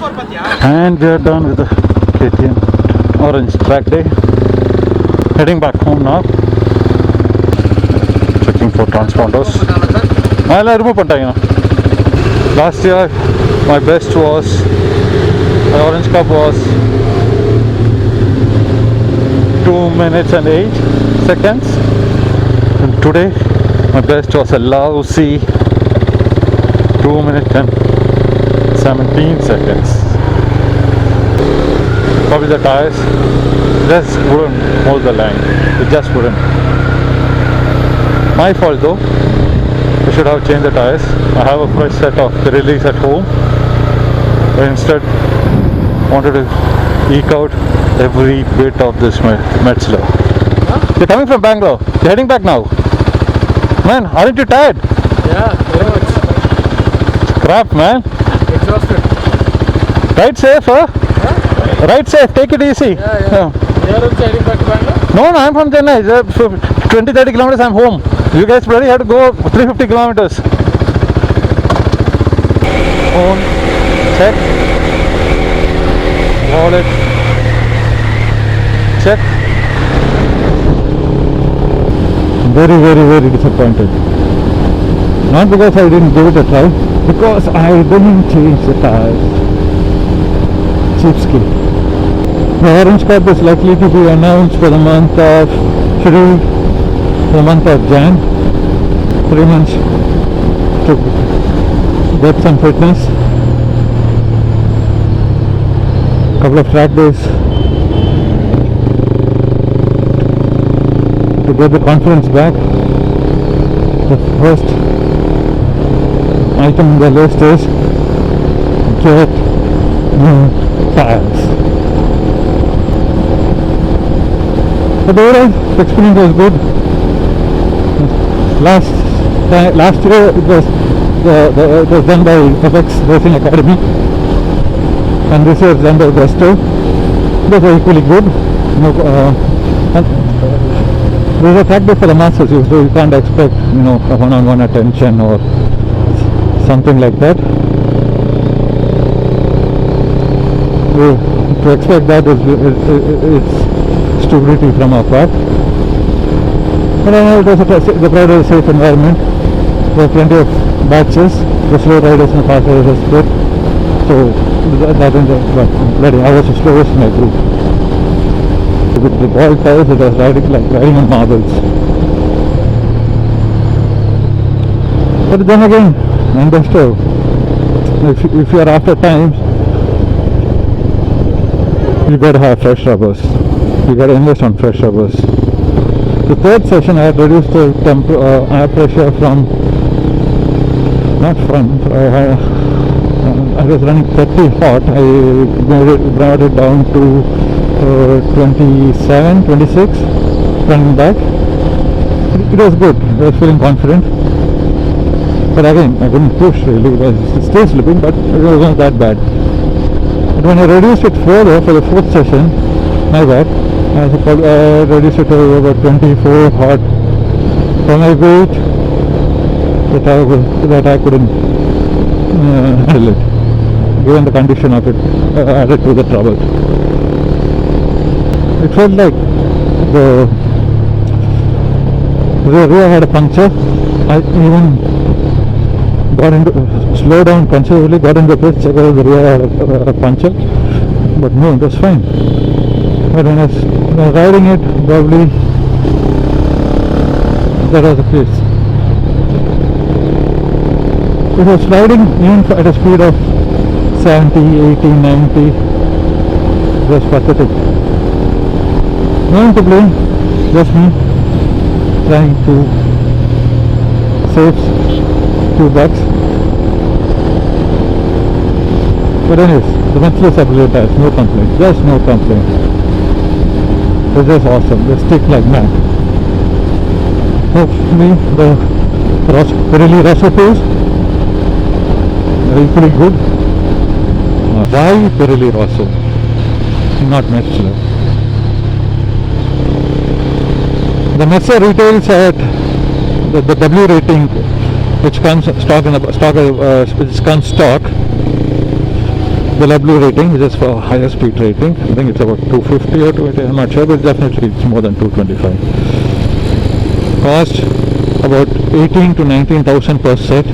And we are done with the KTM Orange track day. Heading back home now. Checking for transponders. I'll remove it. Last year my best was, my Orange Cup was 2 minutes and 8 seconds. And today my best was a lousy 2 minutes and 17 seconds. Probably the tires just wouldn't hold the line. It just wouldn't. My fault though. I should have changed the tires. I have a fresh set of Pirellis at home. But instead wanted to eke out every bit of this Metzler. Huh? You're coming from Bangalore. You're heading back now. Man, aren't you tired? Yeah, very much. Crap, man. Exhausted. Ride safe, huh? Ride safe, take it easy. Yeah. You're also heading back to Bangalore? No, I'm from Chennai. 20-30 kilometers, I'm home. You guys probably have to go 350 kilometers. Phone, check. Wallet, check. Very, very, very disappointed. Not because I didn't give it a try, because I didn't change the tires. Cheapskate. The Orange Cup is likely to be announced for the month of, scheduled for the month of Jan. 3 months to get some fitness. Couple of track days to get the confidence back. The first item on the list is get new tires. But overall, the experience was good. Last year it was done by FX Racing Academy, and this year it's done by Gusto. Both are equally good. And there's a track day for the masses, so you can't expect, a one-on-one attention or something like that. To expect that is stupidity from our part. But I know it was the crowd is a safe environment. There were plenty of batches. The slow riders and the fast riders are split. So that is I was the slowest in my group. With the ball tires, it was riding on marbles. But then again, understood. If you are after times, you got to have fresh rubbers. You got to invest on fresh rubbers. The third session, I had reduced the air pressure from, I was running 30 hot. I brought it down to 27, 26, running back. It was good. I was feeling confident. But again, I couldn't push really. It was still slipping, but it wasn't that bad. But when I reduced it further for the fourth session, my bad, I reduced it to about 24 hot for my weight that I couldn't handle it, given the condition of it added to the trouble. It felt like the rear had a puncture. I even got into, slowed down considerably, got into the pitch, checked out the rear had a puncture, but no, it was fine. But when I was riding it, probably that was the case. It was riding even at a speed of 70, 80, 90. It was pathetic. No one to blame, just me trying to save $2. But anyways, the Metzler are tires, no complaint, just no complaint. It's just awesome, they stick like mad. Hopefully the Pirelli recipes are equally good. Why Pirelli Rosso, not Metzler? The Metzler retails at the W rating, which comes stock the W rating, which is for higher speed rating. I think it's about 250 or 280, I'm not sure, but definitely it's more than 225. Cost about 18 to 19,000 per set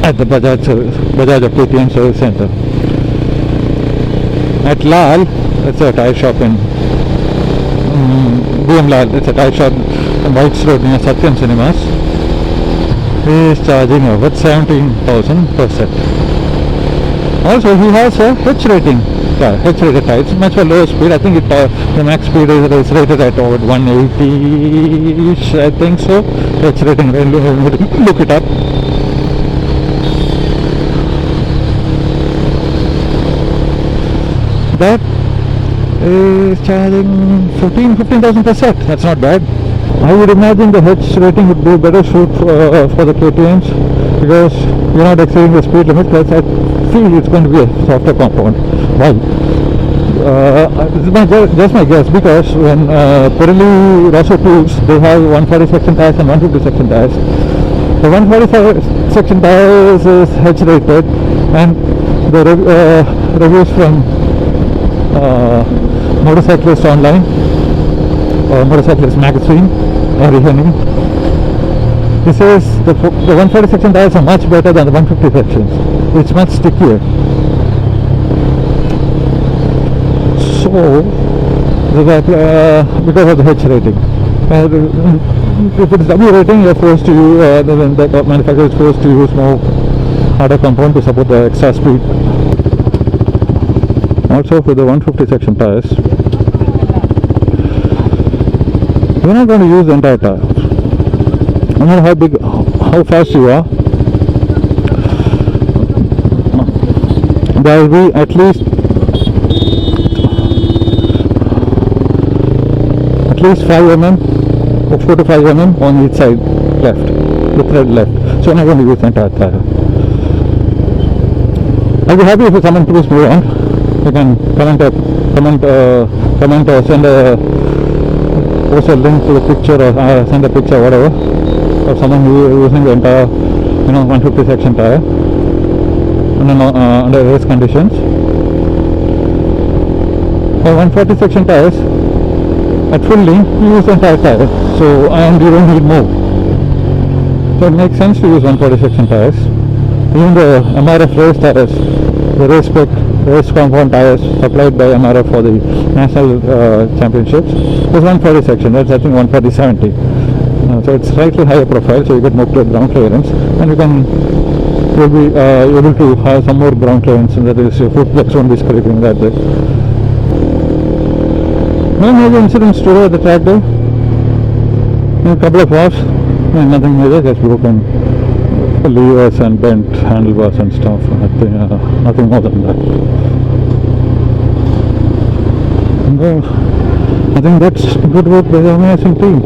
at the Bajaj or KTM service center. At Lal, it's a tire shop in BM Lal, it's a tire shop in Whites Road near Satyam Cinemas. He is charging about 17,000 per set. Also, he has a H rating car, H rated tires, much for lower speed. I think the max speed is rated at about 180-ish, I think so. H rating, look it up. That is charging 15,000 per set. That's not bad. I would imagine the H rating would be better suit for the KTMs because you're not exceeding the speed limit. Plus, I feel it's going to be a softer compound. Why? This is just my guess, because when Pirelli Rosso 2s, they have 140 section tires and 150 section tires. The 140 section tires is H rated, and the reviews from Motorcyclist Online or Motorcyclist Magazine or even he says the 140 section tires are much better than the 150 sections. It's much stickier. So because of the H rating. If it's W rating, you're forced to use, the manufacturer is forced to use more harder compound to support the extra speed. Also for the 150 section tires, you're not going to use the entire tire. No matter how fast you are, there will be at least 5 mm or 4 to 5 mm on each side left, the thread left. So you're not going to use the entire tire. I'll be happy if someone proves me wrong. You can comment or post a link to the picture or send a picture, whatever, of someone using the entire 150 section tire under race conditions. For 140 section tires, at full length you use the entire tire, and you don't need more. So it makes sense to use 140 section tires. Even the MRF race tires, the race compound tires supplied by MRF for the national championships, is 140 section. That's I think 140/70. So it's slightly higher profile, so you get more ground clearance, and you'll be able to have some more ground clearance, and that is your foot flex won't be scraping that bit. No major incidents today at the track day. A couple of offs, nothing major, just broken levers and bent handlebars and stuff. Nothing more than that. And, I think that's good work by the amazing team.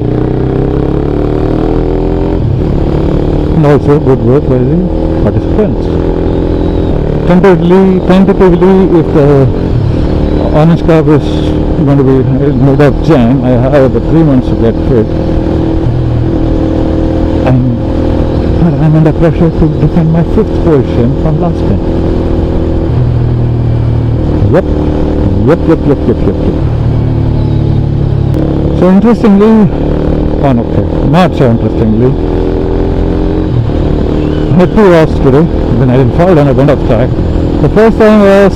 And also good work by the participants. Tentatively, if the orange curve is going to be made of Jan, I have about 3 months to get fit. I'm under pressure to defend my 5th position from last time. Yep. So interestingly, not so interestingly, I had 2 hours today, then I didn't fall down, I went off track. The first time was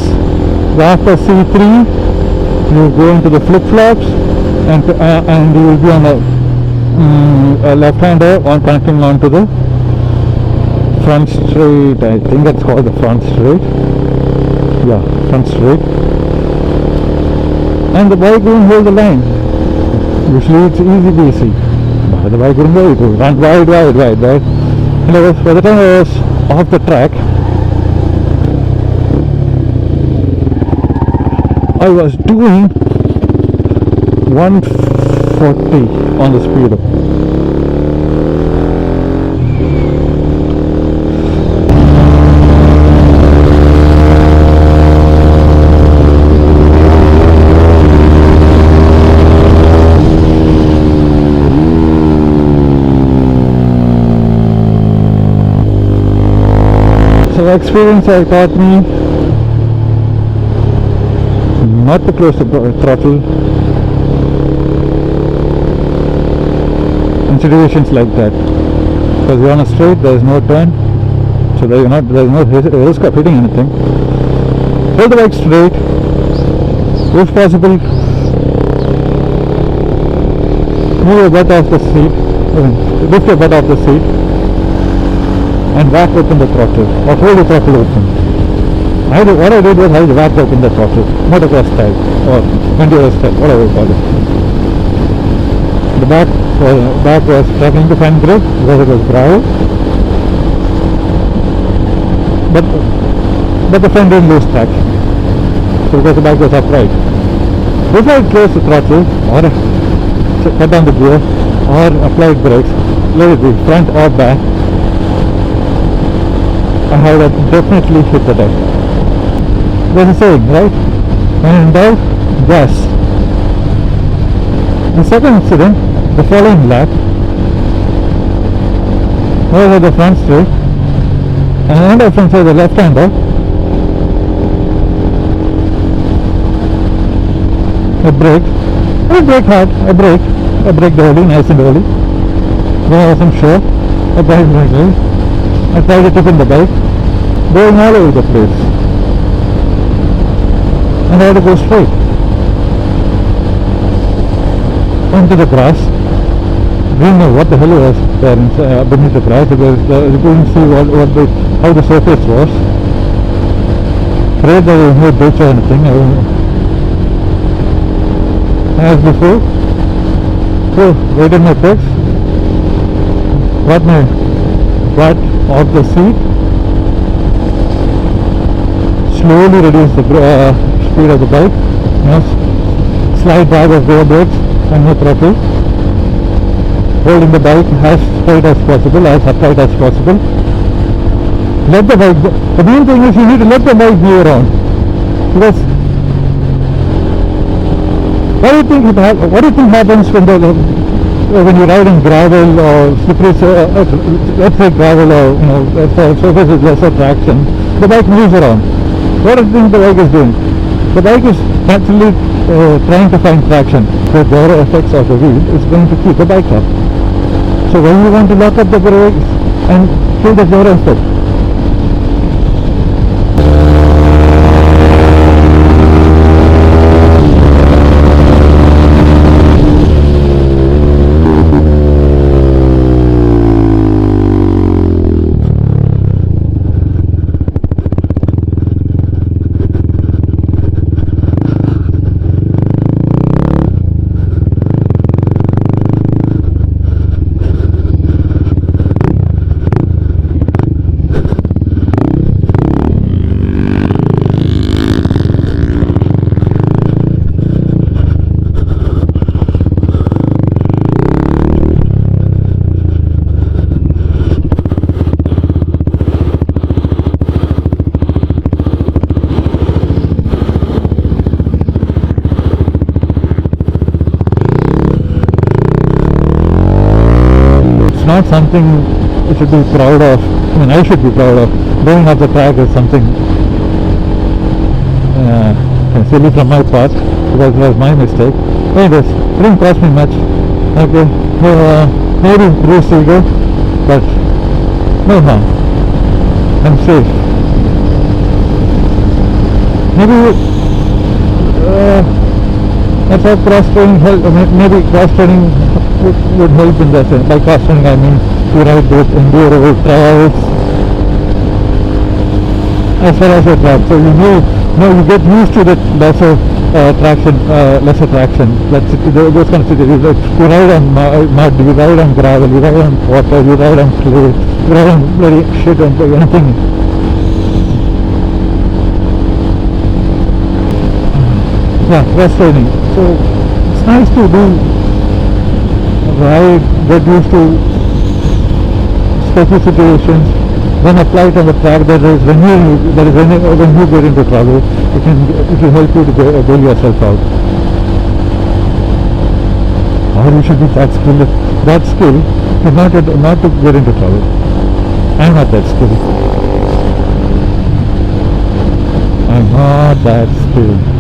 after C3, you go into the flip-flops and you will be on a left-hander connecting onto the front straight. I think that's called the front straight. Yeah, front straight. And the bike won't hold the line. Usually it's easy peasy, but the bike wouldn't go. It would run wide. And by the time I was off the track, I was doing 140 on the speedo. So the experience taught me not to close the throttle in situations like that, because you're on a straight, there is no turn, so there is no risk of hitting anything. Hold the bike straight, if possible move your butt off the seat, lift your butt off the seat and whack open the throttle, or hold the throttle open. What I did was I whacked open the throttle, motocross style or enduro style, whatever you call it. The back was struggling to find grip because it was gravel, but the front didn't lose traction, so because the back was upright. Before I close the throttle or cut down the gear or apply brakes, let it be front or back, I have definitely hit the deck. There's a saying, right? When in doubt, gas. The second incident, the following lap, over the front straight, and I end up from the left hander, I brake hard, I brake early, nice and early. When I wasn't sure, I braked early. I tried to tip in the bike, going all over the place, and I had to go straight onto the grass. Didn't know what the hell was there beneath the grass, because you couldn't see how the surface was. Prayed there was no ditch or anything. As before, so waited my brakes, got my butt off the seat, slowly reduced the speed of the bike, slight drag of rear brakes and no throttle, holding the bike as straight as possible, as upright as possible. Let the bike go. The main thing is you need to let the bike move around, because what do you think happens when you ride in gravel or slippery, let's say gravel, or surface with lesser traction, the bike moves around. What do you think the bike is doing? The bike is naturally trying to find traction. The gyro effects of the wheel is going to keep the bike up. So when you want to lock up the brakes and kill the gyro effect, not something you should be proud of. I mean, I should be proud of. Going off the track is something silly from my part, because it was my mistake. Anyways, it didn't cost me much. Okay, maybe bruised ego, but no harm. I'm safe. Maybe that's how cross-training help. Maybe cross-training would help in that sense. By cross-training I mean you ride both enduro trials as well as your track. So you get used to that lesser traction. Those kind of situations. You ride on mud, you ride on gravel, you ride on water, you ride on clay, you ride on bloody shit and anything. Yeah, cross-training. So it's nice to get used to special situations, then apply it on the track. When you get into trouble, it will help you to bail yourself out. Or you should be that skilled not to get into trouble. I'm not that skilled. I'm not that skilled.